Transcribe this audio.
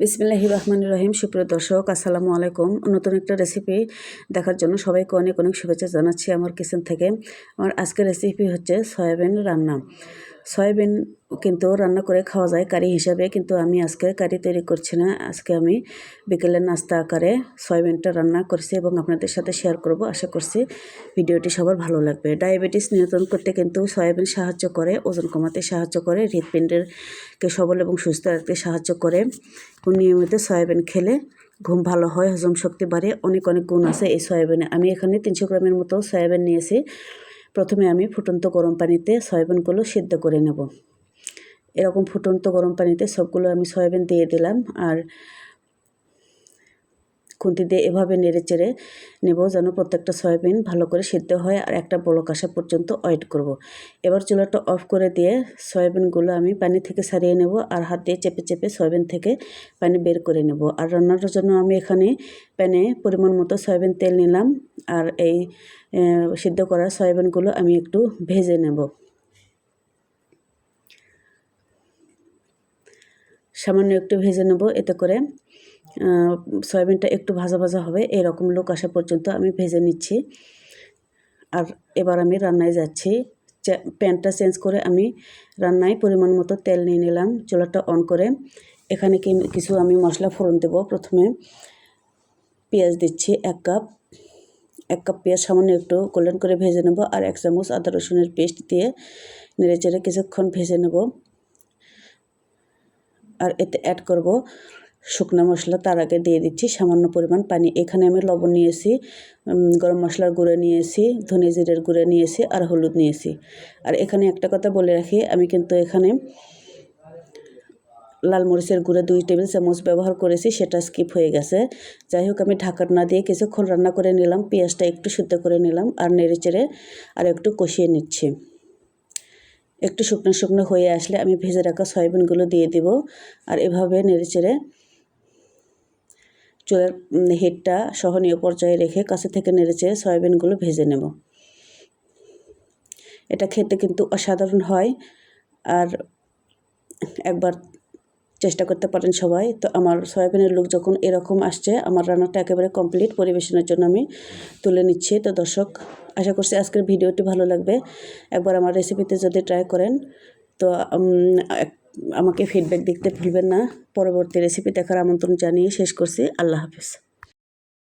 বিসমিল্লাহির রহমানির রহিম। সুপ্রিয় দর্শক, আসসালামু আলাইকুম। নতুন একটা রেসিপি দেখার জন্য সবাইকে অনেক অনেক শুভেচ্ছা জানাচ্ছি আমার কিচেন থেকে। আমার আজকের রেসিপি হচ্ছে সয়াবিন রান্না। সয়াবিন কিন্তু রান্না করে খাওয়া যায় কারি হিসাবে, কিন্তু আমি আজকে কারি তৈরি করছি না। আজকে আমি বিকেলের নাস্তা আকারে সয়াবিনটা রান্না করছি এবং আপনাদের সাথে শেয়ার করব। আশা করছি ভিডিওটি সবার ভালো লাগবে। ডায়াবেটিস নিয়ন্ত্রণ করতে কিন্তু সয়াবিন সাহায্য করে, ওজন কমাতে সাহায্য করে, হৃৎপিণ্ডকে সবল এবং সুস্থ রাখতে সাহায্য করে। নিয়মিত সয়াবিন খেলে ঘুম ভালো হয়, হজম শক্তি বাড়ে, অনেক অনেক গুণ আছে এই সয়াবিনে। আমি এখানে 300 গ্রামের মতো সয়াবিন নিয়েছি। প্রথমে আমি ফুটন্ত গরম পানিতে সয়াবিনগুলো সিদ্ধ করে নেব। এরকম ফুটন্ত গরম পানিতে সবগুলো আমি সয়াবিন দিয়ে দিলাম আর খুন্তি দিয়ে এভাবে নেড়ে চেড়ে নেব যেন প্রত্যেকটা সয়াবিন ভালো করে সিদ্ধ হয় আর একটা বলক আসা পর্যন্ত ওয়েট করব। এবার চুলাটা অফ করে দিয়ে সয়াবিনগুলো আমি পানি থেকে ছাড়িয়ে নেব আর হাত দিয়ে চেপে চেপে সয়াবিন থেকে পানি বের করে নেব। আর রান্নার জন্য আমি এখানে প্যানে পরিমাণ মতো সয়াবিন তেল নিলাম আর এই সিদ্ধ করা সয়াবিনগুলো আমি একটু ভেজে নেব। সামান্য একটু ভেজে নেব, এতে করে সয়াবিনটা একটু ভাজা ভাজা হবে। এরকম লোক আসা পর্যন্ত আমি ভেজে নিচ্ছি। আর এবার আমি রান্নায় যাচ্ছি। প্যানটা চেঞ্জ করে আমি রান্নায় পরিমাণ মতো তেল নিয়ে নিলাম। চুলাটা অন করে এখানে কিছু আমি মশলা ফোড়ন দেব। প্রথমে পেঁয়াজ দিচ্ছি 1 কাপ। 1 কাপ পেঁয়াজ সামান্য একটু গোল্ডেন করে ভেজে নেব আর 1 চামচ আদা রসুনের পেস্ট দিয়ে নেড়ে চেড়ে কিছুক্ষণ ভেজে নেব। আর এতে অ্যাড করব শুকনো মশলা। তার আগে দিয়ে দিচ্ছি সামান্য পরিমাণ পানি। এখানে আমি লবণ নিয়েছি, গরম মশলার গুঁড়ো নিয়েছি, ধনে জিরের গুঁড়ো নিয়েছি আর হলুদ নিয়েছি। আর এখানে একটা কথা বলে রাখি, আমি কিন্তু এখানে লাল মরিচের গুঁড়ো 2 টেবিল চামচ ব্যবহার করেছি, সেটা স্কিপ হয়ে গেছে। যাই হোক, আমি ঢাকা না দিয়ে কিছুক্ষণ রান্না করে নিলাম। পেঁয়াজটা একটু সিদ্ধ করে নিলাম আর নেড়ে চেড়ে আর একটু কষিয়ে নিচ্ছি। একটু শুকনো শুকনো হয়ে আসলে আমি ভেজে রাখা সয়াবিনগুলো দিয়ে দিব আর এভাবে নেড়ে চেড়ে চুলার হিটটা সহনীয় পর্যায়ে রেখে কাছে থেকে নেড়ে চেড়ে সয়াবিনগুলো ভেজে নেব। এটা খেতে কিন্তু অসাধারণ হয় আর একবার চেষ্টা করতে পারেন সবাই। তো আমার সয়াবিনের লুক যখন এরকম আসছে, আমার রান্নাটা একেবারে কমপ্লিট। পরিবেশনের জন্য আমি তুলে নিচ্ছি। তো দর্শক, আশা করছি আজকের ভিডিওটি ভালো লাগবে। একবার আমার রেসিপিতে যদি ট্রাই করেন তো আমাকে ফিডব্যাক দিতে ভুলবেন না। পরবর্তী রেসিপি দেখার আমন্ত্রণ জানিয়ে শেষ করছি। আল্লাহ হাফেজ।